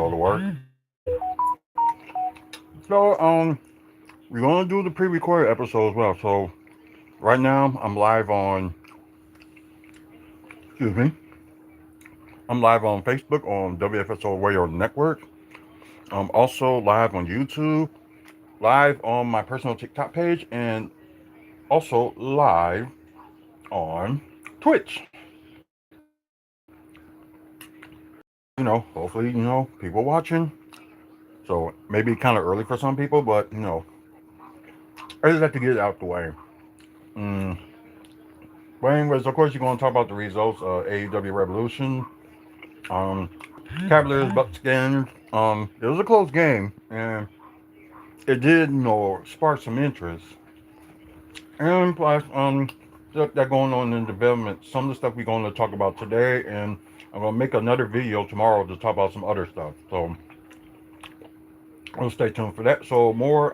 go to work. So we're gonna do the pre-recorded episode as well. So right now I'm live on, excuse me, I'm live on Facebook on WFSO Radio Network. I'm also live on YouTube, live on my personal TikTok page, and also live on Twitch. Hopefully, people watching. So maybe kind of early for some people, but I just have to get it out the way. Mm. But anyways, of course, you're going to talk about the results of AEW Revolution. Um, Cavaliers, Bucks. It was a close game, and it did, spark some interest. And plus, stuff that going on in development. Some of the stuff we're going to talk about today, and I'm going to make another video tomorrow to talk about some other stuff. So we'll stay tuned for that. So more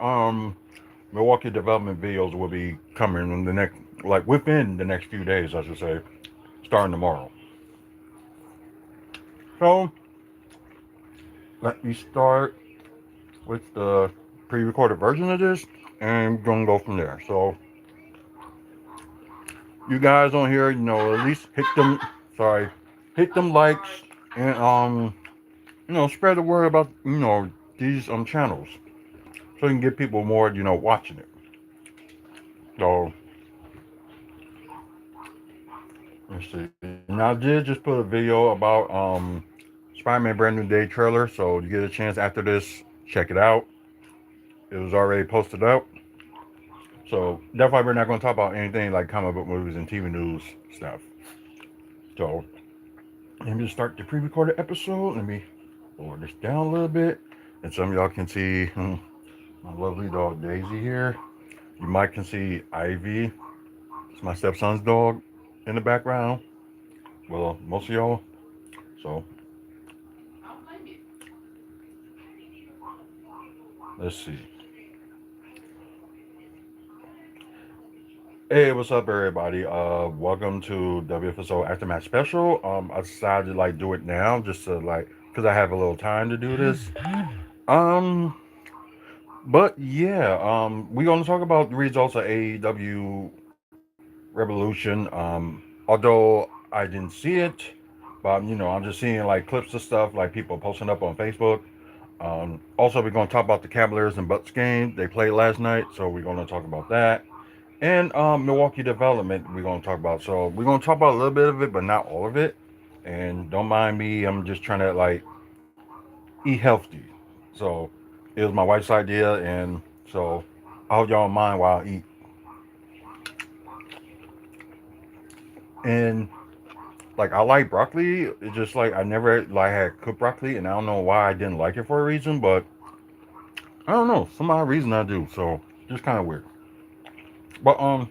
Milwaukee development videos will be coming in the next, like within the next few days, I should say, starting tomorrow. So let me start with the pre-recorded version of this, and we're gonna go from there. So you guys on here, at least hit them likes, and spread the word about these channels, so you can get people more watching it. So let's see. Now I did just put a video about Spider-Man Brand New Day trailer, so you get a chance after this, check it out. It was already posted up. So definitely we're not going to talk about anything like comic book movies and TV news stuff. So let me just start the pre-recorded episode. Let me lower this down a little bit, and some of y'all can see my lovely dog Daisy here. You might can see Ivy. It's my stepson's dog in the background. Well, most of y'all. So let's see. Hey, what's up, everybody? Welcome to WFSO Aftermath Special. I decided to do it now, just to because I have a little time to do this. Um, but yeah, we're gonna talk about the results of AEW Revolution. Although I didn't see it, but I'm just seeing clips of stuff people posting up on Facebook. Also, we're gonna talk about the Cavaliers and Bucks game they played last night, so we're gonna talk about that. And Milwaukee development we're gonna talk about. So we're gonna talk about a little bit of it, but not all of it. And don't mind me, I'm just trying to eat healthy. So it was my wife's idea, and so I hope y'all don't mind while I eat. And I like broccoli. It's just I never had cooked broccoli, and I don't know why I didn't like it for a reason, but I don't know, some odd reason I do. So just kind of weird. But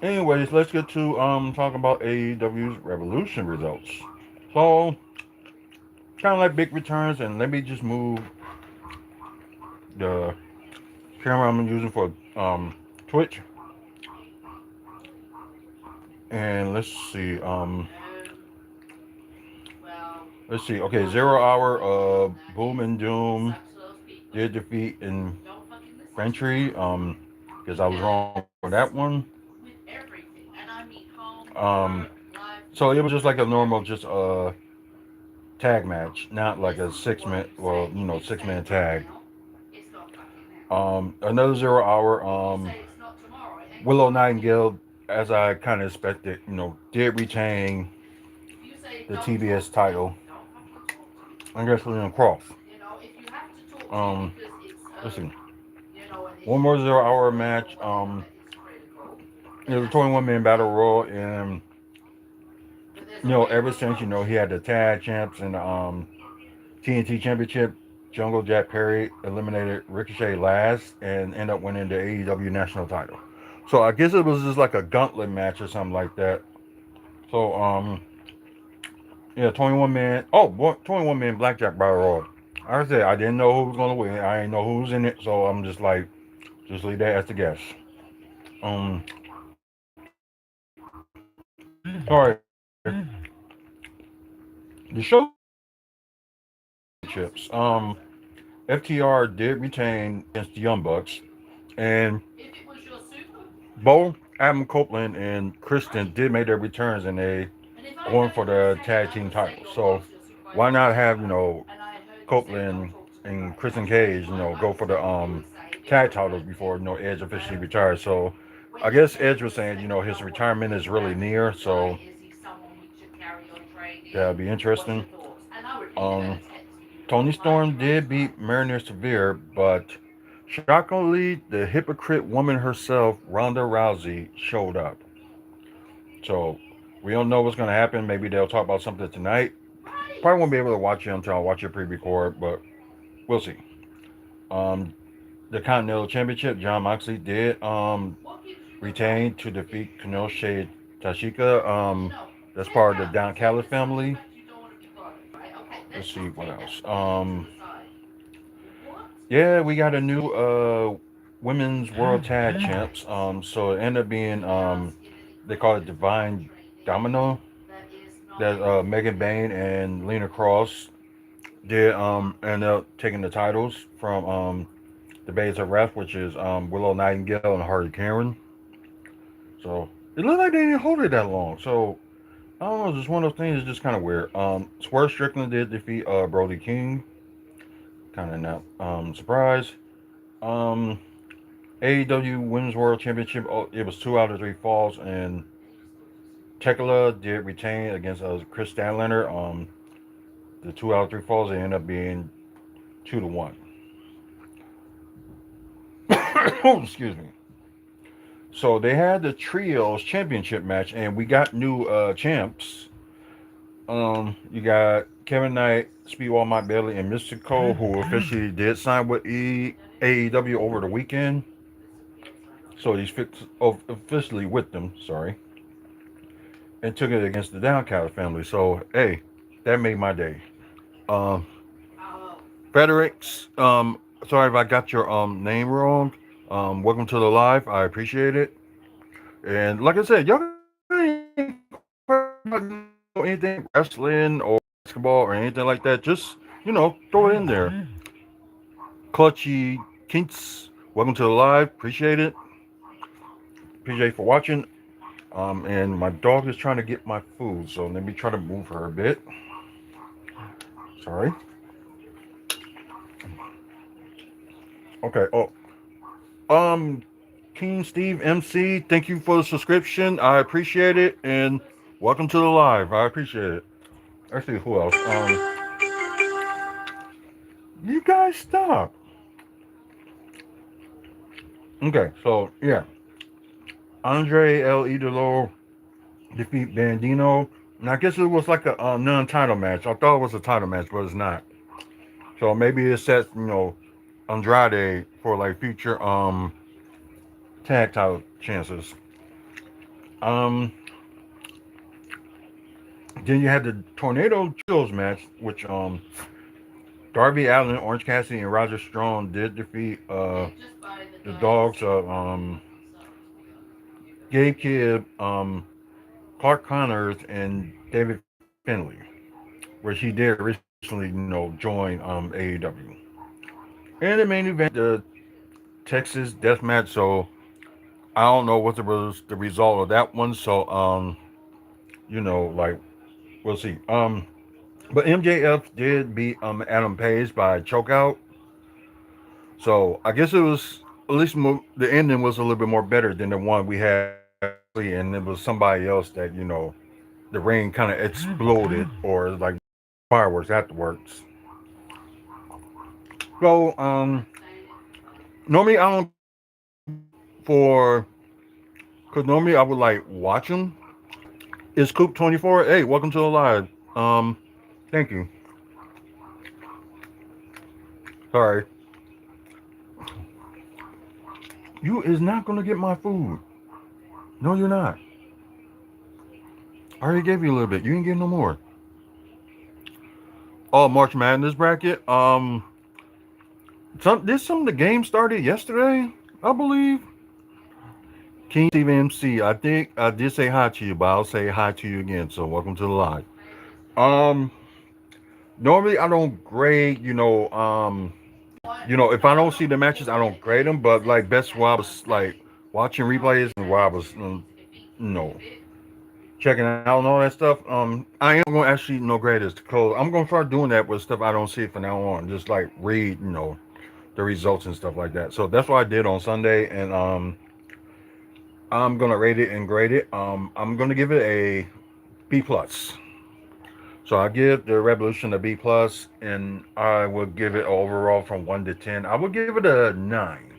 anyways, let's get to talking about AEW's Revolution results. So kind of like big returns, and let me just move the camera I'm using for Twitch, and let's see. Okay, 0 hour Boom and Doom did defeat in Fentry, because I was wrong for that one. um so it was just like a normal just tag match, not like a 6 man, well, 6 man tag. Another 0 hour. Willow Nightingale, as I kind of expected, did retain the TBS title. I guess we're gonna cross. Um, listen, one more 0 hour match. It was a 21-man battle royal, and ever since he had the tag champs and TNT championship, Jungle Jack Perry eliminated Ricochet last and ended up winning the AEW national title. So I guess it was just like a gauntlet match or something like that. So yeah, 21 man. Oh, 21 man blackjack battle royal. Like I said, I didn't know who was gonna win. I didn't know who was in it, so I'm just just leave that as the guess. Um, sorry. The show championships. FTR did retain against the Young Bucks, and Bo, Adam Copeland, and Kristen did make their returns, and they going for the tag team title. So why not have Copeland and Kristen Cage go for the tag titles before Edge officially retires. So I guess Edge was saying his retirement is really near, so that'll be interesting. Um, Tony Storm did beat Mariner Severe, but shockingly, the hypocrite woman herself, Ronda Rousey, showed up. So we don't know what's going to happen. Maybe they'll talk about something tonight. Probably won't be able to watch it until I watch it pre-record, but we'll see. Um, the Continental Championship, John Moxley did retain to defeat Kenoshi Tashika. That's part of the Don Callis family. Let's see what else. Yeah, we got a new women's world tag champs. So it ended up being they call it Divine Domino. That Megan Bain and Lena Cross did end up taking the titles from the Bays of Wrath, which is Willow Nightingale and Harley Karen. So it looked like they didn't hold it that long. So I don't know, just one of those things. It's just kind of weird. Swerve Strickland did defeat Brody King. Kind of not surprised. Um, AEW Women's World Championship. Oh, it was 2 out of 3 falls, and Tekla did retain against Chris Stanlander. The 2 out of 3 falls, they ended up being 2-1. Oh, excuse me. So they had the trios championship match, and we got new champs. You got Kevin Knight, Speedball Mike Bailey, and Mystico, who officially did sign with AEW over the weekend. So he's officially with them. Sorry, and took it against the Downcast family. So hey, that made my day. Um, Fredericks, sorry if I got your name wrong. Welcome to the live. I appreciate it. And like I said, y'all ain't anything wrestling or basketball or anything like that. Just throw it in there. Clutchy Kinks, welcome to the live. Appreciate it. Appreciate you for watching. And my dog is trying to get my food, so let me try to move her a bit. Sorry. Okay. Oh, King Steve MC, thank you for the subscription. I appreciate it, and welcome to the live. I appreciate it. Actually, who else? You guys stop. Okay, so yeah, Andre El Idolo defeat Bandino, and I guess it was like a non-title match. I thought it was a title match, but it's not. So maybe it sets Andrade for like future tag title chances. Um, then you had the Tornado Chills match, which Darby Allin, Orange Cassidy, and Roger Strong did defeat the dogs of Gabe Kidd, Clark Connors, and David Finley, which he did recently, join AEW. And the main event, the Texas Death Match. So I don't know what was the result of that one. So like we'll see. But MJF did beat Adam Page by chokeout. So I guess it was at least the ending was a little bit more better than the one we had previously, and it was somebody else that the ring kind of exploded or like fireworks afterwards. So normally I don't for because normally I would like watch them. It's Coop 24. Hey, welcome to the live. Thank you. Sorry, you is not gonna get my food. No, you're not. I already gave you a little bit. You ain't getting no more. Oh, March Madness bracket. Some of the game started yesterday, I believe. King Steve MC. I think I did say hi to you, but I'll say hi to you again. So welcome to the live. Um, normally I don't grade, if I don't see the matches, I don't grade them. But like best while I was like watching replays and while I was, you know, checking out and all that stuff. I am going to actually grade this because I'm going to start doing that with stuff I don't see from now on. Just like read, the results and stuff like that. So that's what I did on Sunday, and I'm gonna rate it and grade it. I'm gonna give it a B plus. So I give the Revolution a B plus, and I will give it overall from 1 to 10. I will give it a 9.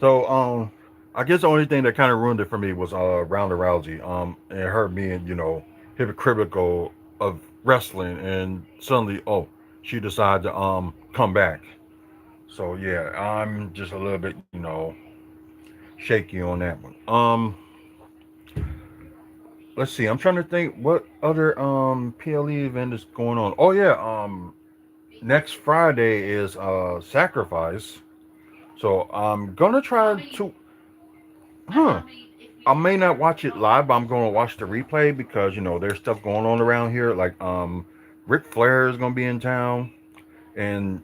So I guess the only thing that kind of ruined it for me was Ronda Rousey. And her being hypocritical of wrestling, and suddenly she decided to come back. So yeah, I'm just a little bit shaky on that one. Let's see. I'm trying to think what other PLE event is going on. Oh yeah, next Friday is Sacrifice. So I'm gonna try to. Huh. I may not watch it live, but I'm gonna watch the replay because there's stuff going on around here. Like Ric Flair is gonna be in town, and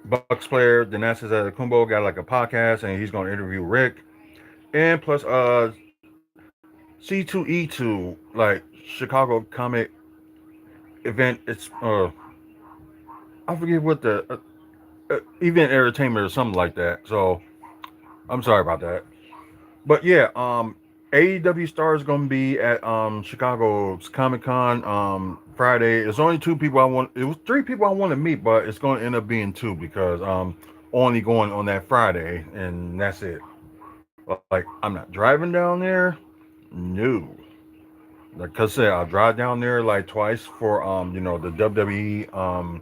Bucks player Denasis Kumbo got like a podcast, and he's gonna interview Rick. And plus C2E2, like Chicago Comic Event. It's I forget what the Event Entertainment or something like that. So I'm sorry about that. But yeah, AEW Star is gonna be at Chicago's Comic Con Friday. There's only two people I want. It was three people I want to meet, but it's gonna end up being two because only going on that Friday, and that's it. Like I'm not driving down there. No. Like I said, I drive down there like twice for the WWE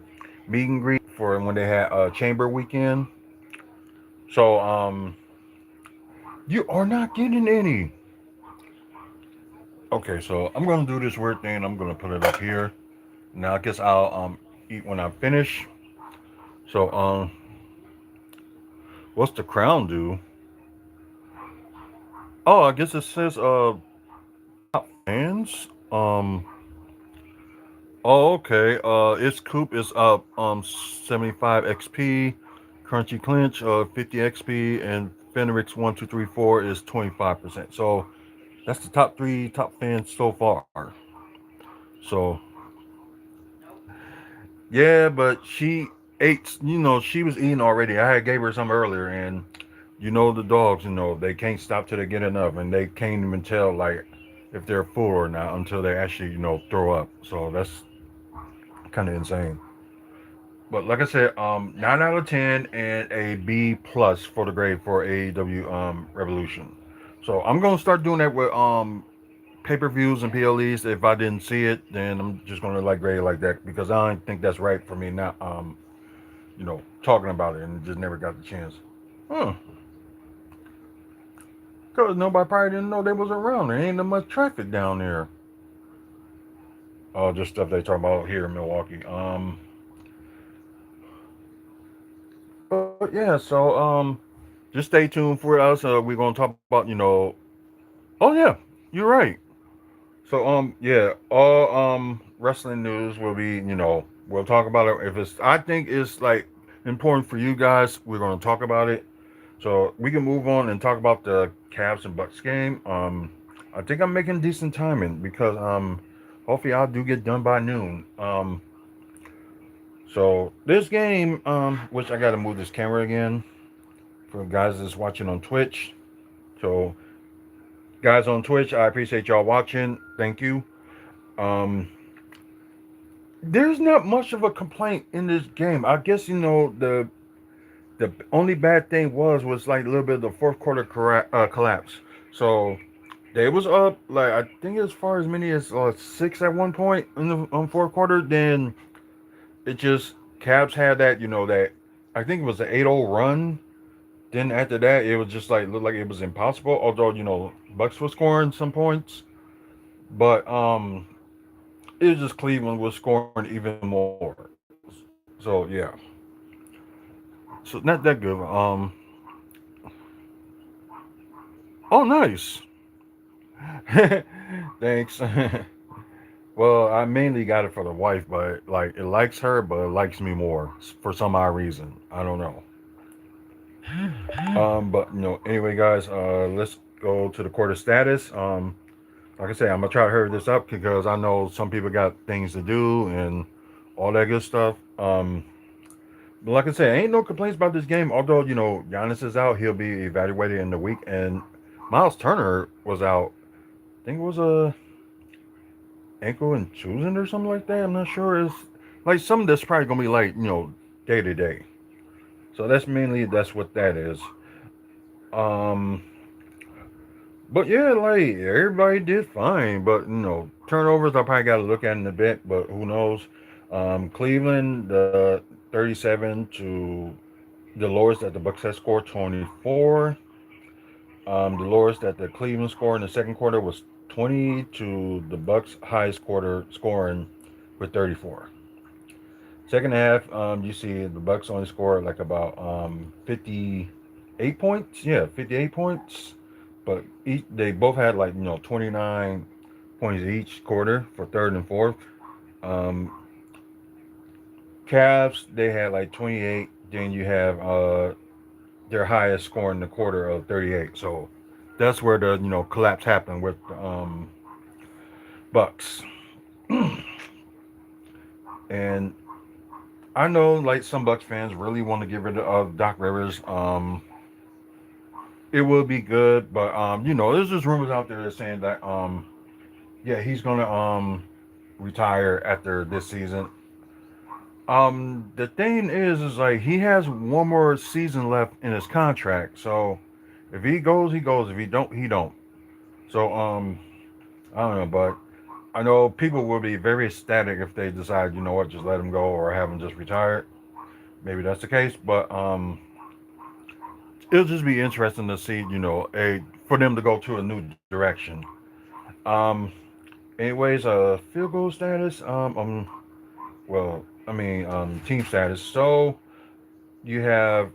meet and greet for when they had Chamber Weekend. So you are not getting any. Okay, so I'm gonna do this weird thing. I'm gonna put it up here. Now I guess I'll eat when I finish. So what's the crown do? Oh, I guess it says top fans. Oh, okay. Its Coop is up 75 XP, Crunchy Clinch 50 XP, and Fenrix 1234 is 25%. So that's the top three top fans so far. So yeah, but she ate. She was eating already. I had gave her some earlier, and the dogs. They can't stop till they get enough, and they can't even tell like if they're full or not until they actually throw up. So that's kind of insane. But like I said, 9 out of 10 and a B plus for the grade for AEW Revolution. So I'm gonna start doing that with pay per views and PLEs. If I didn't see it, then I'm just gonna like grade it like that because I don't think that's right for me not talking about it and just never got the chance. Huh. Because nobody probably didn't know they was around. There ain't that much traffic down there. Just stuff they talk about here in Milwaukee. But yeah, so just stay tuned for us. We're gonna talk about Oh yeah, you're right. So yeah, all wrestling news will be we'll talk about it if it's I think it's like important for you guys. We're gonna talk about it. So we can move on and talk about the Cavs and Bucks game. I think I'm making decent timing because hopefully I do get done by noon. So this game, which I gotta move this camera again for guys that's watching on Twitch. So guys on Twitch, I appreciate y'all watching. Thank you. Um, there's not much of a complaint in this game. I guess the only bad thing was like a little bit of the fourth quarter collapse. So they was up like I think as far as many as 6 at one point in the fourth quarter. Then it just Cavs had that that I think it was an 8-0 run. Then after that, it was just like looked like it was impossible. Although Bucks was scoring some points, but it was just Cleveland was scoring even more. So yeah, so not that good. Oh nice, thanks. Well, I mainly got it for the wife, but like it likes her, but it likes me more for some odd reason. I don't know. But anyway, guys, let's go to the quarter status. Like I say, I'm gonna try to hurry this up because I know some people got things to do and all that good stuff. But like I said, ain't no complaints about this game. Although Giannis is out, he'll be evaluated in the week, and Miles Turner was out. I think it was a ankle contusion or something like that. I'm not sure. It's like something that's probably gonna be like day to day. So that's what that is. Um, but yeah, like everybody did fine. But turnovers I probably got to look at in a bit. But who knows? Cleveland, the 37 to the lowest that the Bucks had scored 24. The lowest that the Cleveland scored in the second quarter was 20 to the Bucks highest quarter scoring with 34. Second half, you see the Bucks only scored like about 58 points. Yeah, 58 points. But they both had like 29 points each quarter for third and fourth. Um, Cavs they had like 28. Then you have their highest score in the quarter of 38. So that's where the collapse happened with Bucks. And I know like some Bucks fans really want to get rid of Doc Rivers. It will be good, but there's just rumors out there that saying that yeah, he's gonna retire after this season. The thing is like he has one more season left in his contract, so if he goes, he goes. If he don't, he don't. So I don't know, but I know people will be very ecstatic if they decide, what, just let him go or have him just retired. Maybe that's the case, but it'll just be interesting to see, a for them to go to a new direction. Um, anyways, field goal status. Well, I mean, team status. So you have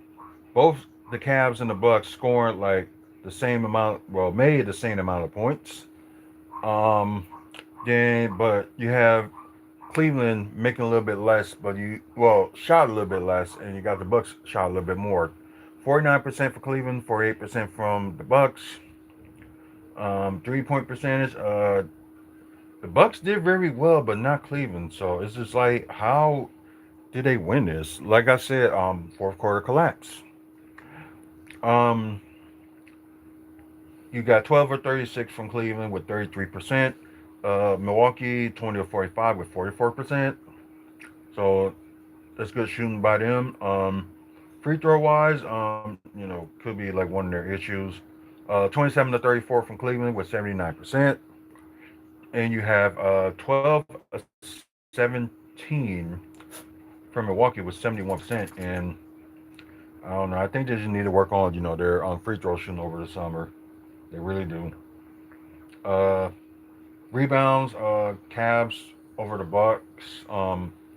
both the Cavs and the Bucks scoring like the same amount. Well, made the same amount of points. Um, but you have Cleveland making a little bit less, but shot a little bit less, and you got the Bucks shot a little bit more. 49% for Cleveland, 48% from the Bucks. 3-point percentage. The Bucks did very well, but not Cleveland. So it's just like, how did they win this? Like I said, fourth quarter collapse. Um, you got 12 or 36 from Cleveland with 33%. Milwaukee 20 or 45 with 44%. So that's good shooting by them. Free throw wise, could be like one of their issues. 27 to 34 from Cleveland with 79%. And you have 12 or 17 from Milwaukee with 71%. And I don't know. I think they just need to work on, their free throw shooting over the summer. They really do. Uh, Rebounds, Cavs over the Bucks,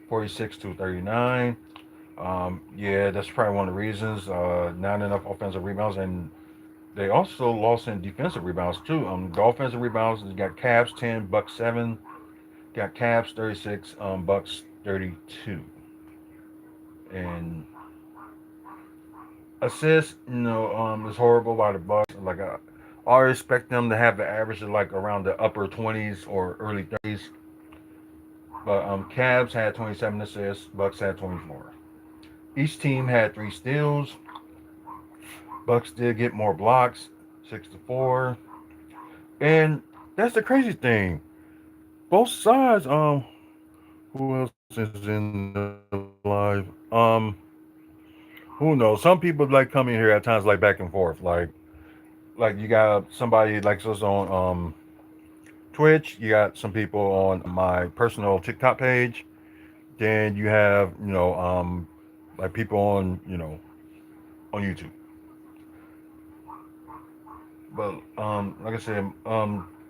46 to 39. Yeah, that's probably one of the reasons. Not enough offensive rebounds, and they also lost in defensive rebounds too. The offensive rebounds, you got Cavs 10, Bucks 7. Got Cavs 36, Bucks 32. And assists, is horrible by the Bucks. Like I expect them to have the average of like around the upper 20s or early 30s. But Cavs had 27 assists, Bucks had 24. Each team had 3 steals. Bucks did get more blocks, 6-4. And that's the crazy thing. Both sides, who else is in the live? Who knows? Some people like coming here at times like back and forth. Like you got somebody like us on Twitch, you got some people on my personal TikTok page. Then you have, like people on, on YouTube. But like I said,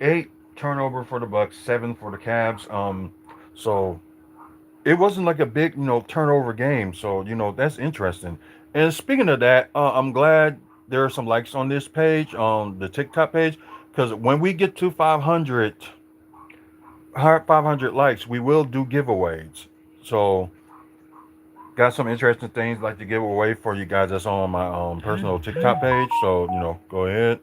8 turnover for the Bucks, 7 for the Cavs. So it wasn't like a big, turnover game. So that's interesting. And speaking of that, I'm glad there are some likes on this page, on the TikTok page, because when we get to 500, 500 likes, we will do giveaways. So got some interesting things like to give away for you guys that's on my personal TikTok page. So go ahead.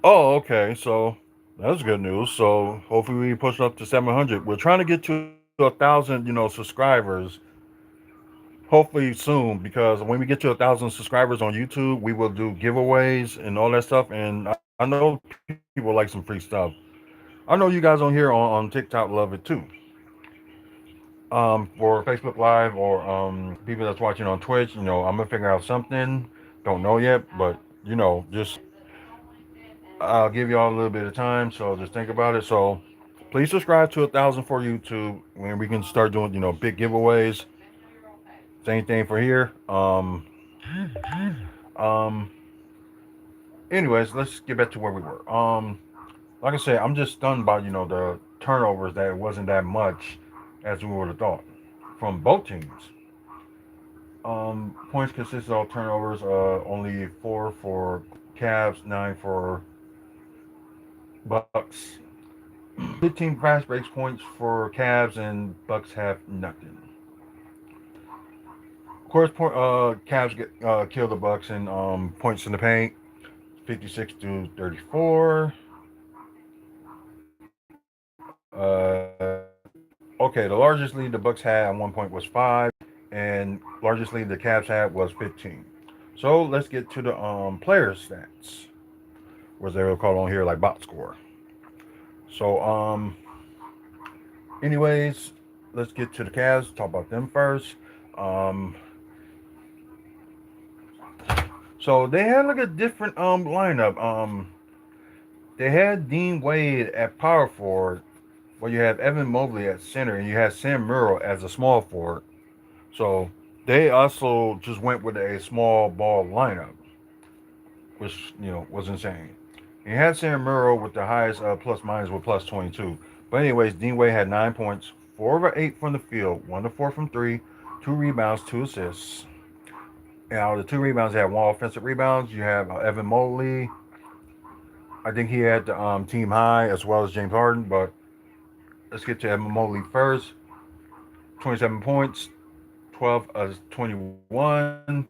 Oh, okay. So that's good news. So hopefully we push up to 700. We're trying to get to 1,000, subscribers. Hopefully soon, because when we get to 1,000 subscribers on YouTube, we will do giveaways and all that stuff. And I know people like some free stuff. I know you guys on here on TikTok love it too. For Facebook Live or people that's watching on Twitch, I'm gonna figure out something. Don't know yet, but just I'll give y'all a little bit of time, so just think about it. So please subscribe to 1,000 for YouTube when we can start doing big giveaways. Same thing for here. Um. Anyways, let's get back to where we were. Like I said, I'm just stunned by the turnovers that it wasn't that much as we would have thought from both teams. Points consisted of turnovers. Only 4 for Cavs, 9 for Bucks. 15 fast breaks points for Cavs, and Bucks have nothing. Of course, Cavs kill the Bucks in points in the paint, 56 to 34. Okay, the largest lead the Bucks had at one point was 5, and largest lead the Cavs had was 15. So let's get to the player stats, what they were called on here like box score. So anyways, let's get to the Cavs. Talk about them first. Um, so they had like a different lineup. They had Dean Wade at power forward, where you have Evan Mobley at center, and you had Sam Merrill as a small forward. So they also just went with a small ball lineup, which was insane. He had Sam Merrill with the highest plus minus with plus 22. But anyways, Dean Wade had 9 points, 4 of 8 from the field, 1 of 4 from three, 2 rebounds, 2 assists. And out of the 2 rebounds, he had 1 offensive rebounds. You have Evan Mobley. I think he had the team high as well as James Harden. But let's get to Evan Mobley first. 27 points, 12 of 21,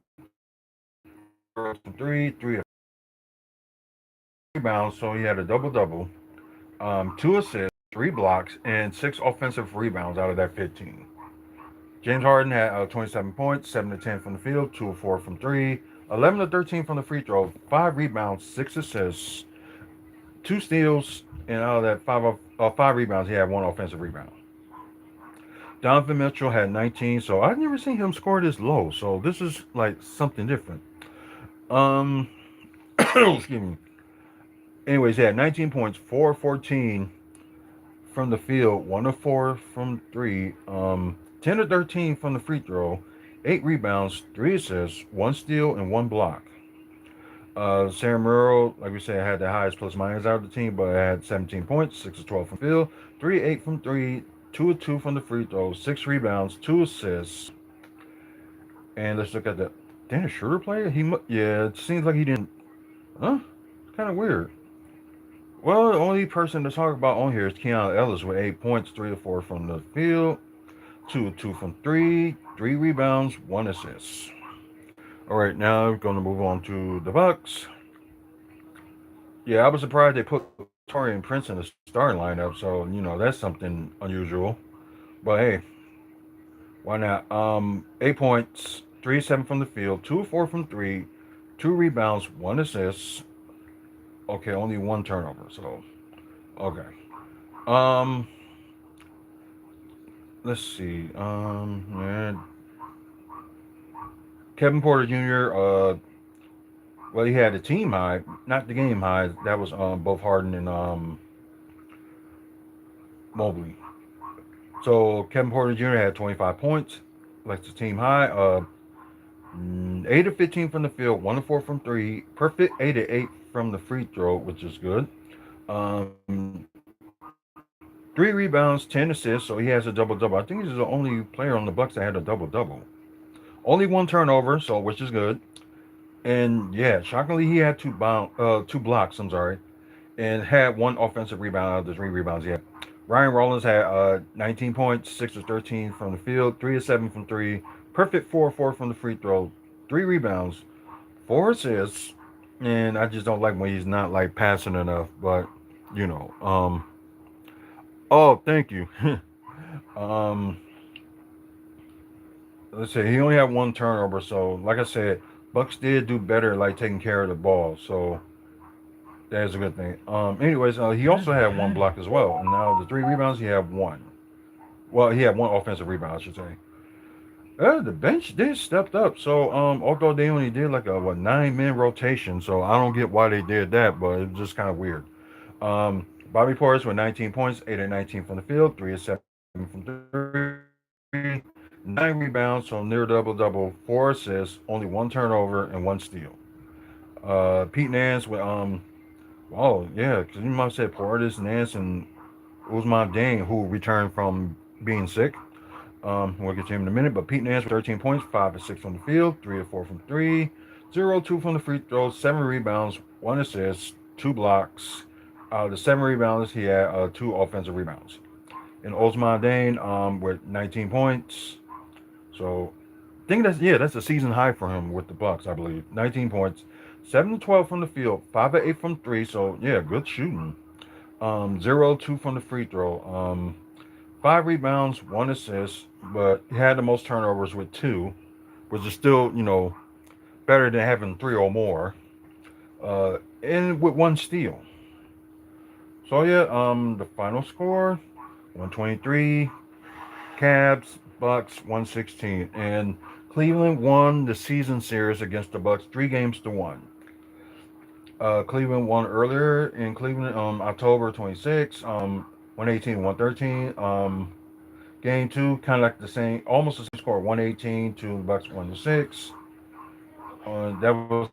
3 rebounds. So he had a double double, 2 assists, 3 blocks, and 6 offensive rebounds out of that 15. James Harden had 27 points, 7 of 10 from the field, 2 of 4 from three, 11 of 13 from the free throw, 5 rebounds, 6 assists, 2 steals, and out of that 5 rebounds, he had 1 offensive rebound. Donovan Mitchell had 19, so I've never seen him score this low. So this is like something different. Um, excuse me. Anyways, he had 19 points, 4 of 14 from the field, 1 of 4 from three, 10 of 13 from the free throw, 8 rebounds, 3 assists, 1 steal, and 1 block. Sam Merrill, like we said, had the highest plus minus out of the team, but had 17 points, 6 of 12 from field, 3 of 8 from three, 2 of 2 from the free throw, 6 rebounds, 2 assists. And let's look at the Dennis Schroeder player. Yeah, it seems like he didn't. Huh? It's kind of weird. Well, the only person to talk about on here is Keanu Ellis with 8 points, 3 of 4 from the field, 2 of 2 from three, 3 rebounds, 1 assist. All right, now we're going to move on to the Bucks. Yeah, I was surprised they put Torian Prince in the starting lineup, so that's something unusual. But hey, why not? 8 points, 3 of 7 from the field, 2 of 4 from three, 2 rebounds, 1 assist. Okay, only 1 turnover. So okay. Um, let's see. Man, Kevin Porter Jr. Well, he had the team high, not the game high. That was both Harden and Mobley. So Kevin Porter Jr. had 25 points, like the team high. 8 of 15 from the field, 1 of 4 from three, perfect 8 of 8 from the free throw, which is good. Um, 3 rebounds, 10 assists, so he has a double double. I think he's the only player on the Bucks that had a double double. Only 1 turnover, so which is good. And yeah, shockingly, he had two blocks. I'm sorry, and had one offensive rebound out of the three rebounds he had. Ryan Rollins had 19 points, 6 of 13 from the field, 3 of 7 from three, perfect 4 of 4 from the free throw, 3 rebounds, 4 assists, and I just don't like when he's not like passing enough. But you know, oh, thank you. um, let's say he only had one turnover, so like I said, Bucks did do better like taking care of the ball, so that is a good thing. Anyways, he also had one block as well, and now the 3 rebounds he had one. Well, he had one offensive rebound, I should say. The bench did stepped up. So although they only did like a 9-man rotation, so I don't get why they did that, but it's just kind of weird. Bobby Portis with 19 points, 8 of 19 from the field, 3 of 7 from three, 9 rebounds, so near double double, 4 assists, only one turnover and one steal. Pete Nance with oh yeah, because you might have said Portis, Nance, and Usman Dane who returned from being sick. We'll get to him in a minute. But Pete Nance with 13 points, 5 of 6 from the field, 3 of 4 from three, 0 2 from the free throws, 7 rebounds, 1 assist, 2 blocks. The 7 rebounds, he had 2 offensive rebounds. And Osman Dane with 19 points. So I think that's a season high for him with the Bucks, I believe. 19 points, 7 to 12 from the field, 5 of 8 from three. So yeah, good shooting. 0 2 from the free throw. 5 rebounds, 1 assist, but he had the most turnovers with 2, which is still, better than having 3 or more. And with 1 steal. So yeah, the final score 123, Cavs, Bucks 116. And Cleveland won the season series against the Bucks 3 games to 1. Cleveland won earlier in Cleveland October 26, 118 113. Game two, kind of like the same, almost the same score, 118 to the Bucks 1-6. That was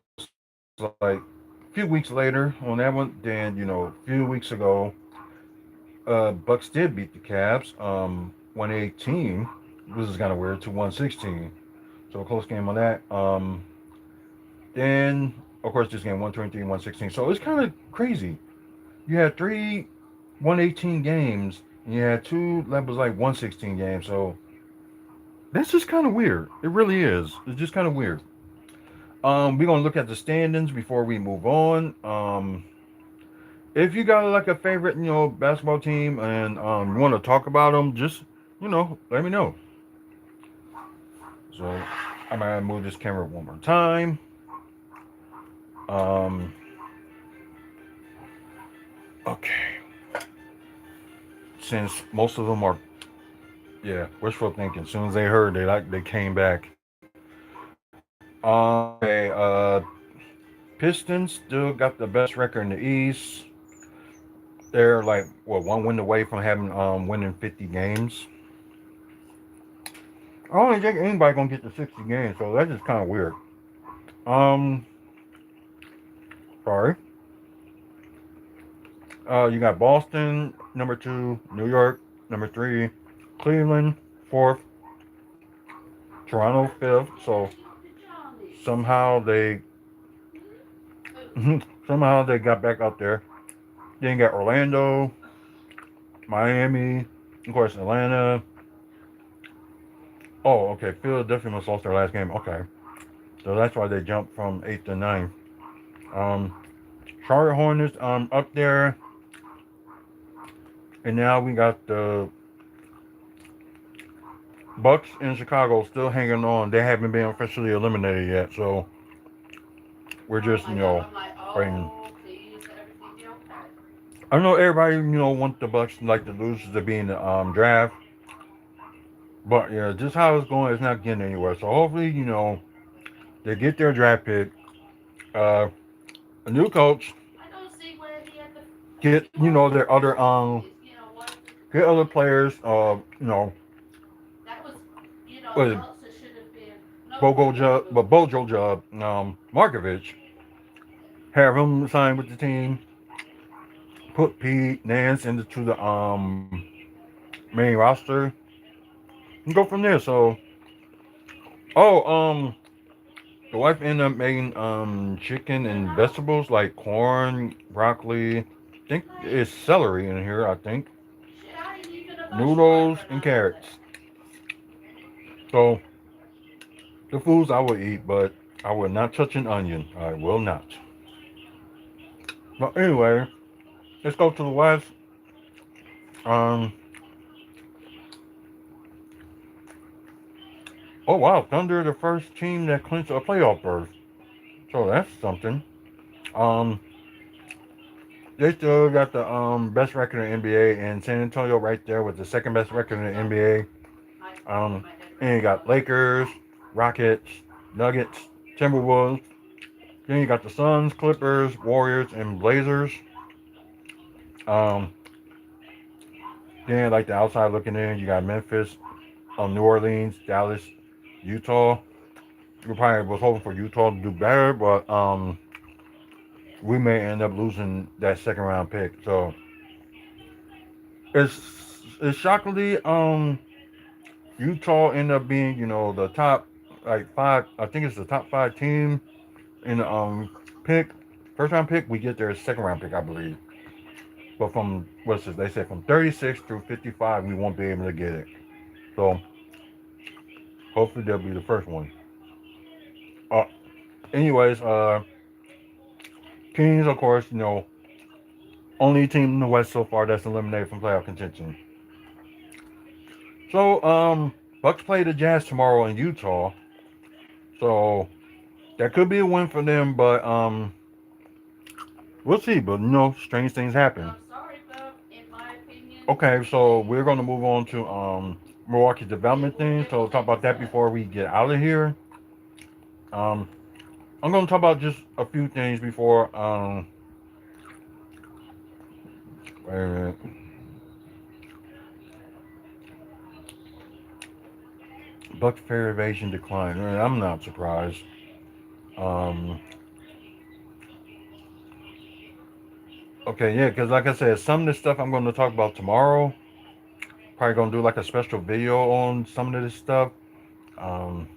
like a few weeks later on that one. Then a few weeks ago, Bucks did beat the Cavs 118. This is kind of weird, to 116. So a close game on that. Then of course this game 123 116. So it's kind of crazy. You had 3 118 games, and you had 2 that was like 116 games. So that's just kind of weird. It really is. It's just kind of weird. We're gonna look at the standings before we move on. If you got like a favorite, basketball team, and you want to talk about them, just let me know. So I'm gonna move this camera one more time. Um, okay. Since most of them are, yeah, wishful thinking. As soon as they heard, they came back. Okay. Pistons still got the best record in the East. They're like one win away from having winning 50 games. I don't think anybody gonna get to 60 games, so that's just kind of weird. Um, sorry. You got Boston number 2, New York number 3, Cleveland 4th, Toronto 5th. So somehow they somehow they got back up there. Then you got Orlando, Miami, of course Atlanta. Oh, okay. Philadelphia must lost their last game. Okay, so that's why they jumped from 8th to 9th. Um, Charlotte Hornets up there, and now we got the Bucks in Chicago still hanging on. They haven't been officially eliminated yet, so we're just waiting. I know everybody wants the Bucks like the losers to be in the draft, but yeah, just how it's going, it's not getting anywhere. So hopefully they get their draft pick, uh, a new coach, get their other get other players, what is it, Bojo Job, Markovich, have him sign with the team, put Pete Nance into the main roster, and go from there. So, oh, The wife ended up making chicken and vegetables like corn, broccoli. I think it's celery in here. I think noodles and carrots. So the foods I would eat, but I will not touch an onion. I will not. But anyway, let's go to the West. Um. Oh wow, Thunder the first team that clinched a playoff berth. So that's something. Um. They still got the best record in the NBA, and San Antonio right there with the second best record in the NBA. And you got Lakers, Rockets, Nuggets, Timberwolves. Then you got the Suns, Clippers, Warriors, and Blazers. Um, then like the outside looking in, you got Memphis, New Orleans, Dallas, Utah. We probably was hoping for Utah to do better, but we may end up losing that second round pick. So it's shockingly Utah end up being the top like five. I think it's the top five team in the pick first round pick. We get their second round pick, I believe. But from what's this? They said from 36 through 55, we won't be able to get it. So hopefully they'll be the first one. Uh, anyways, Kings, of course, only team in the West so far that's eliminated from playoff contention. So Bucks play the Jazz tomorrow in Utah. So that could be a win for them, but we'll see. But strange things happen. Okay, so we're gonna move on to Milwaukee development things. So talk about that before we get out of here. Um, I'm gonna talk about just a few things before wait a minute. Bucks fair evasion decline. I'm not surprised. Um, okay, yeah, because like I said, some of this stuff I'm gonna talk about tomorrow. Probably gonna do like a special video on some of this stuff. Um,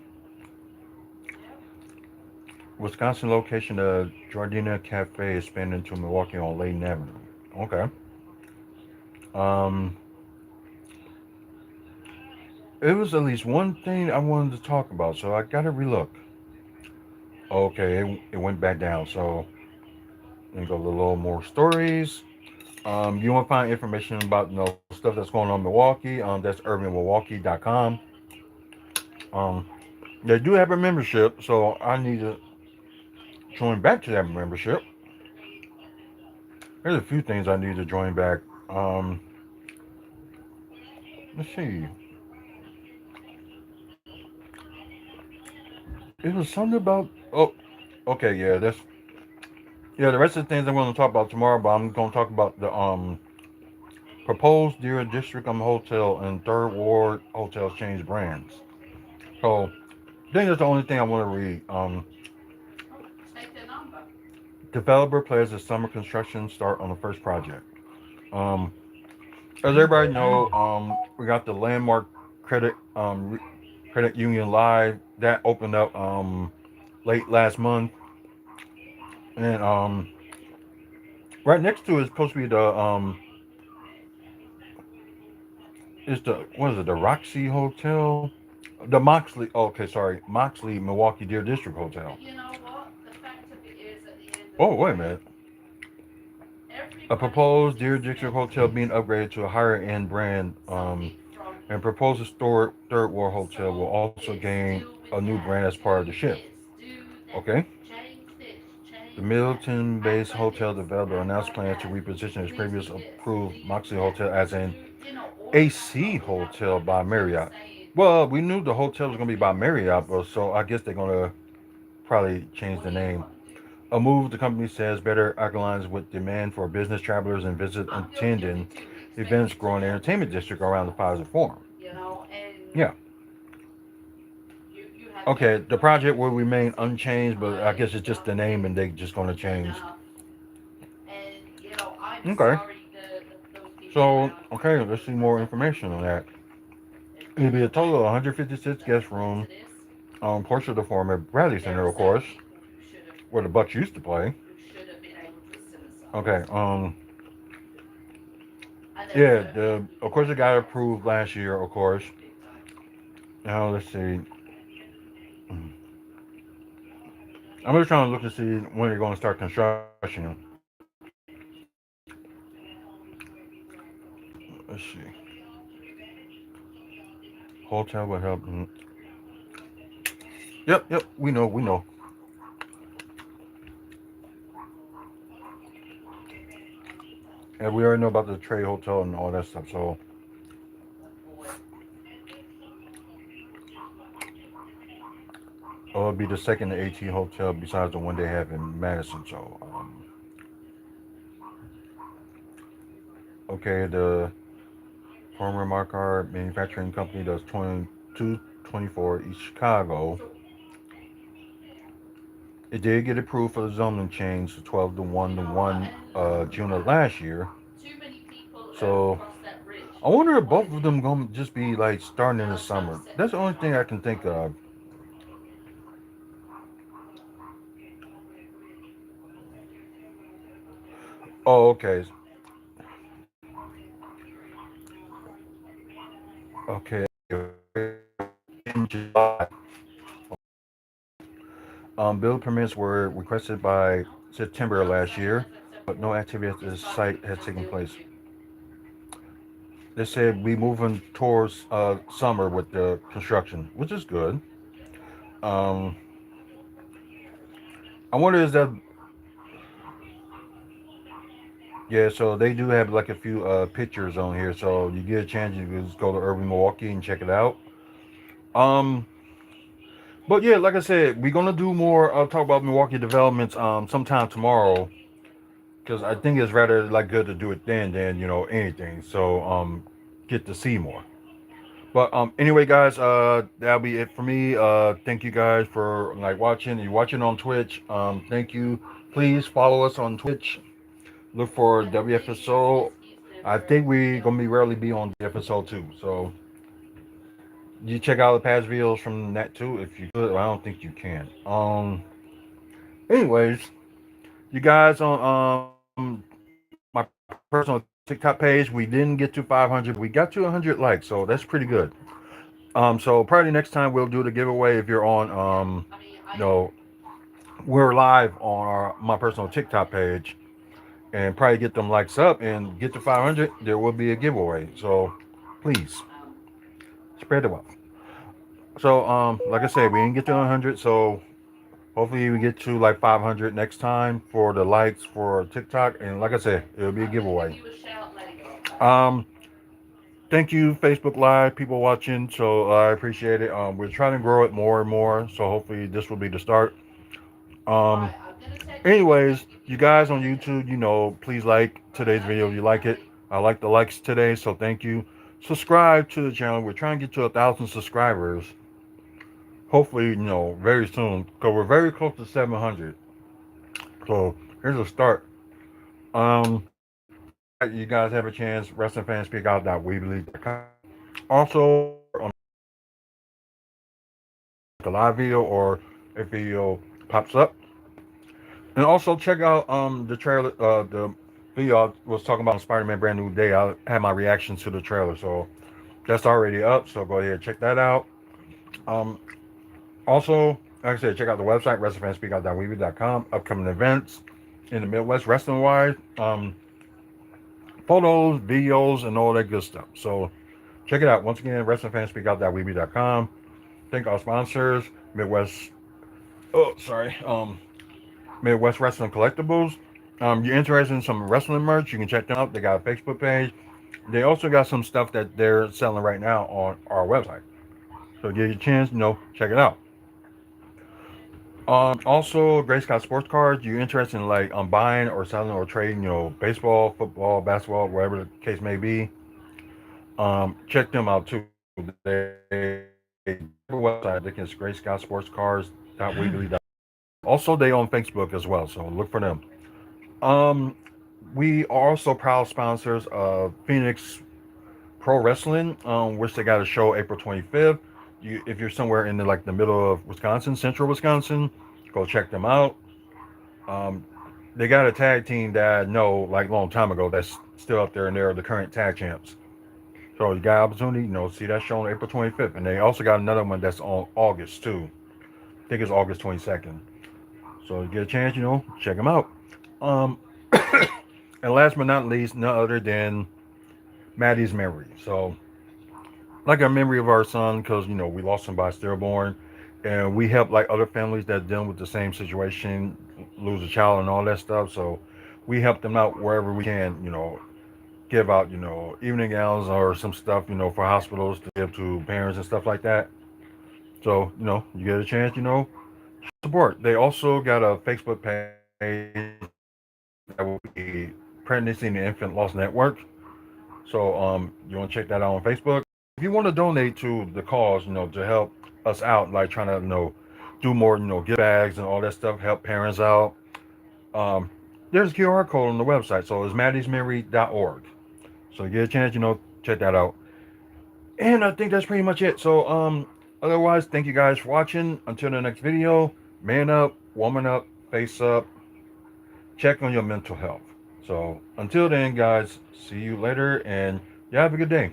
Wisconsin location, the Jardina Cafe expanded into Milwaukee on Layton Avenue. Okay. Um, it was at least one thing I wanted to talk about, so I gotta relook. Okay, it went back down. So let me go a little more stories. You want to find information about stuff that's going on in Milwaukee. That's urbanmilwaukee.com. Um, they do have a membership, so I need to join back to that membership. There's a few things I need to join back. Um, let's see. It was something about. Oh, okay, yeah. The rest of the things I'm going to talk about tomorrow, but I'm going to talk about the proposed Deer District Hotel and Third Ward hotels change brands. So I think that's the only thing I want to read. Developer plans the summer construction start on the first project. Um, as everybody know, we got the landmark credit credit union live that opened up late last month, and right next to it is supposed to be the is the what is it, the Roxy Hotel, the Moxley. Oh, okay, sorry, Moxley Milwaukee Deer District Hotel. Oh, wait a minute. A proposed Deer District Hotel being upgraded to a higher end brand, and proposed historic Third Ward Hotel will also gain a new brand as part of the shift. Okay. The Middleton based hotel developer announced plans to reposition its previous approved Moxley Hotel as an AC Hotel by Marriott. Well, we knew the hotel was going to be by Marriott, but so I guess they're going to probably change the name. A move the company says better aligns with demand for business travelers and visit attending events growing entertainment district around the Plaza Forum. Yeah. Okay, the project will remain unchanged, but I guess it's just the name and they're just going to change. Okay. So, okay, let's see more information on that. It'll be a total of 156 guest rooms, portion of the former Bradley Center, of course, where the Bucks used to play. Okay. Yeah. Of course, it got approved last year. Of course. Now let's see. I'm just trying to look to see when they're going to start construction. Let's see. Hotel will help. Yep. Yep. We know. We know. And we already know about the Trade Hotel and all that stuff. So it'll be the second AT hotel besides the one they have in Madison. So okay, the former Markar Manufacturing Company does 2224 East Chicago. It did get approved for the zoning change to 12 to 1 to 1 June of last year. So I wonder if both of them gonna just be like starting in the summer. That's the only thing I can think of. Oh, okay. Okay. In July, build permits were requested by September last year, but no activity at the site has taken place. They said we moving towards summer with the construction, which is good. Um, I wonder is that yeah? So they do have like a few pictures on here, so you get a chance you can just go to Urban Milwaukee and check it out. Um, but yeah, like I said, we're gonna do more. Talk about Milwaukee developments sometime tomorrow because I think it's rather like good to do it then than anything. So get to see more. But anyway, guys, that'll be it for me. Thank you guys for like watching. You're watching on Twitch. Thank you. Please follow us on Twitch. Look for WFSO. I think we gonna be rarely be on WFSO too. So you check out the past videos from that too if you could. I don't think you can. Anyways, you guys on my personal TikTok page, we didn't get to 500. We got to 100 likes, so that's pretty good. So probably next time we'll do the giveaway if you're on you know, we're live on my personal TikTok page and probably get them likes up and get to 500. There will be a giveaway. So please spread the wealth. So like I said, we didn't get to 100. So hopefully we get to like 500 next time for the likes for TikTok. And like I said, it'll be a giveaway. Um, Thank you, Facebook Live people watching. So I appreciate it. We're trying to grow it more and more. So hopefully this will be the start. Um, Anyways, you guys on YouTube, please like today's video if you like it. I like the likes today, so thank you. Subscribe to the channel. We're trying to get to 1,000 subscribers. Hopefully, very soon, because we're very close to 700. So here's a start. You guys have a chance. WrestlingFansSpeakOut.weebly.com. Also, on a live video or a video pops up. And also check out the trailer, the video I was talking about on Spider-Man Brand New Day. I had my reaction to the trailer, so that's already up. So go ahead and check that out. Um, Also, like I said, check out the website WrestlingFansSpeakOut.weebly.com. Upcoming events in the Midwest wrestling wise, photos, videos, and all that good stuff. So check it out. Once again, WrestlingFansSpeakOut.weebly.com. Thank our sponsors, Midwest. Oh, sorry. Midwest Wrestling Collectibles. You're interested in some wrestling merch, you can check them out. They got a Facebook page. They also got some stuff that they're selling right now on our website. So give you a chance, check it out. Also, Gray Scott Sports Cards. You're interested in like buying or selling or trading, baseball, football, basketball, whatever the case may be. Check them out too. They website. They can Gray Scott Sports Cards.weebly.com. Also, they on Facebook as well, so look for them. Um, we are also proud sponsors of Phoenix Pro Wrestling, which they got a show April 25th. if you're somewhere in like the middle of Wisconsin, central Wisconsin, go check them out. Um, they got a tag team that I know like a long time ago that's still up there, and they're the current tag champs. So you got opportunity, see that show on April 25th, and they also got another one that's on August too. I think it's August 22nd. So you get a chance, check them out. Um, and last but not least, none other than Maddie's memory. So like a memory of our son, because we lost him by stillborn, and we help like other families that deal with the same situation, lose a child and all that stuff. So we help them out wherever we can. Give out evening gowns or some stuff for hospitals to give to parents and stuff like that. So you get a chance, support. They also got a Facebook page that will be Pregnancy and Infant Loss Network. So you want to check that out on Facebook. If you want to donate to the cause, to help us out, like trying to do more, gift bags and all that stuff, help parents out. Um, there's a QR code on the website, so it's maddiesmemory.org. So you get a chance, check that out. And I think that's pretty much it. So otherwise, thank you guys for watching. Until the next video, man up, woman up, face up, check on your mental health. So until then, guys, see you later, and you have a good day.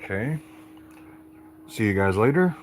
Okay. See you guys later.